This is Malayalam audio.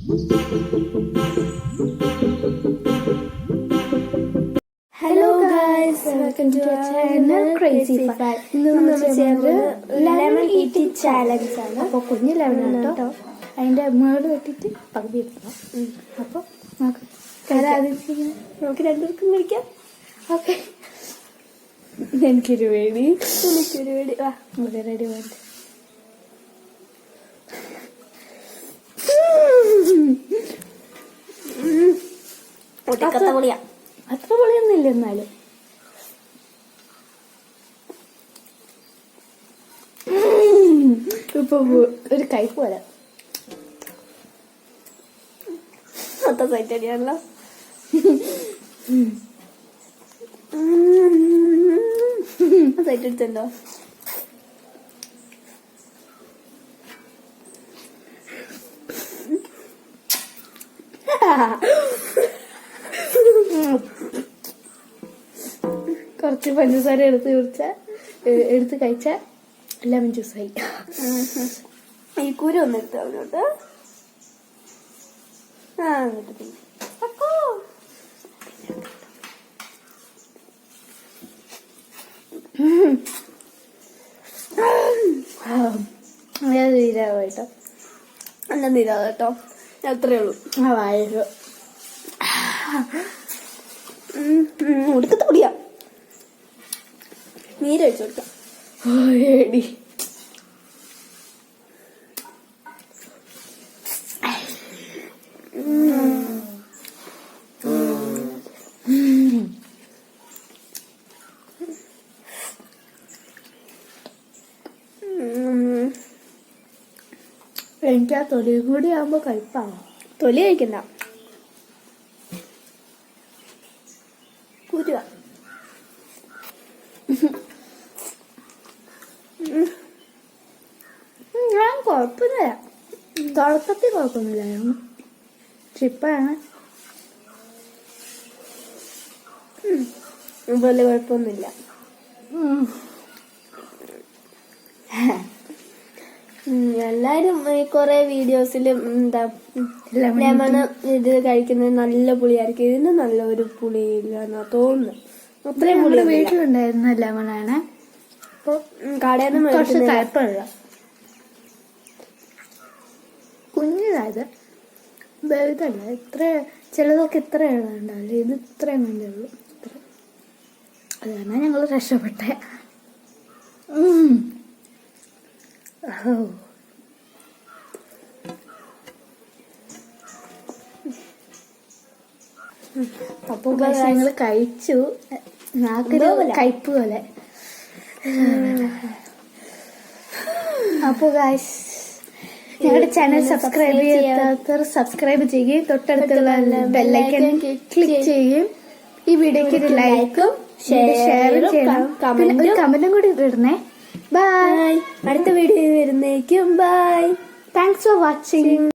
Hello guys, welcome to our channel crazy fi. ഇന്ന് നമ്മൾ ചെയ്യുന്നത് ലെമൺ ഈറ്റിംഗ് ചാലഞ്ച് ആണ്. അപ്പോൾ കുഞ്ഞു ലെമൺ കേട്ടോ, അതിന്റെ മേട് വെട്ടിട്ട് പകുതി എടുക്കണം. അപ്പോൾ നമുക്ക് രണ്ടുപേർക്കും കഴിക്കാം. ഓക്കെ, എനിക്കൊരു വേടി വാ, ഇവിടെ റെഡി വേണ്ട. അത്ര പൊളിയൊന്നുമില്ല, എന്നാലും ഇപ്പൊ ഒരു കയ്പ് പോലെ സൈറ്റ് അടിയാണല്ലോ. സൈറ്റ് അടിച്ചോ? കുറച്ച് പഞ്ചസാര എടുത്ത് കഴിച്ച ലെമൺ ജ്യൂസായി. ഈ കുര ഒന്ന് എടുത്ത് അവനോട്ട് നീരാവട്ടോ, നല്ല നീരാവ കേട്ടോ. അത്രേ ഉള്ളൂ. വായോ ഒടുക്കത്തെ കുടിയാ. നീരൊഴിച്ചു കൊടുക്കാം. ഏടി എനിക്ക് ആ തൊലി കൂടി ആവുമ്പോ കഴിപ്പാണ്. തൊലി കഴിക്കണ്ട, കൂരുക. ഞാൻ കുഴപ്പമൊന്നുമില്ല, തുടക്കത്തിൽ കുഴപ്പമൊന്നുമില്ലായിരുന്നു. പക്ഷെ ഇപ്പോഴാണ് വലിയ കുഴപ്പമൊന്നുമില്ല. എല്ലാരും കൊറേ വീഡിയോസില് എന്താ ലെമണ് ഇത് കഴിക്കുന്നത് നല്ല പുളിയായിരിക്കും. ഇതിന് നല്ലൊരു പുളിയില്ല എന്നാ തോന്നുന്നു. അത്രയും പുളി വീട്ടിലുണ്ടായിരുന്ന ലെമണാണ്. അപ്പൊ കടയിൽ നിന്ന് കുറച്ച് കയ്പുള്ള കുഞ്ഞിതായത് വലുതല്ല. ഇത്ര ചിലതൊക്കെ ഇത്ര ഉണ്ടാവില്ല, ഇത് ഇത്രയും വേണ്ടേ ഉള്ളൂ. അതാണ് ഞങ്ങൾ രക്ഷപ്പെട്ടെ. അപ്പൊ ഞങ്ങള് കഴിച്ചു. നാക്കൊരു കയ്പ് പോലെ. അപ്പൊ ഗായ്സ്, ഞങ്ങളുടെ ചാനൽ സബ്സ്ക്രൈബ് ചെയ്യാത്തവർ സബ്സ്ക്രൈബ് ചെയ്യുകയും തൊട്ടടുത്തുള്ള ബെല്ലൈക്കൺ ക്ലിക്ക് ചെയ്യുകയും ഈ വീഡിയോക്ക് ഒരു ലൈക്കും ഷെയറും ചെയ്യണം. ഒരു കമന്റും കൂടി ഇടണേ. ബൈ. അടുത്ത വീഡിയോ വരുന്നേക്കും. ബൈ. Thanks for watching.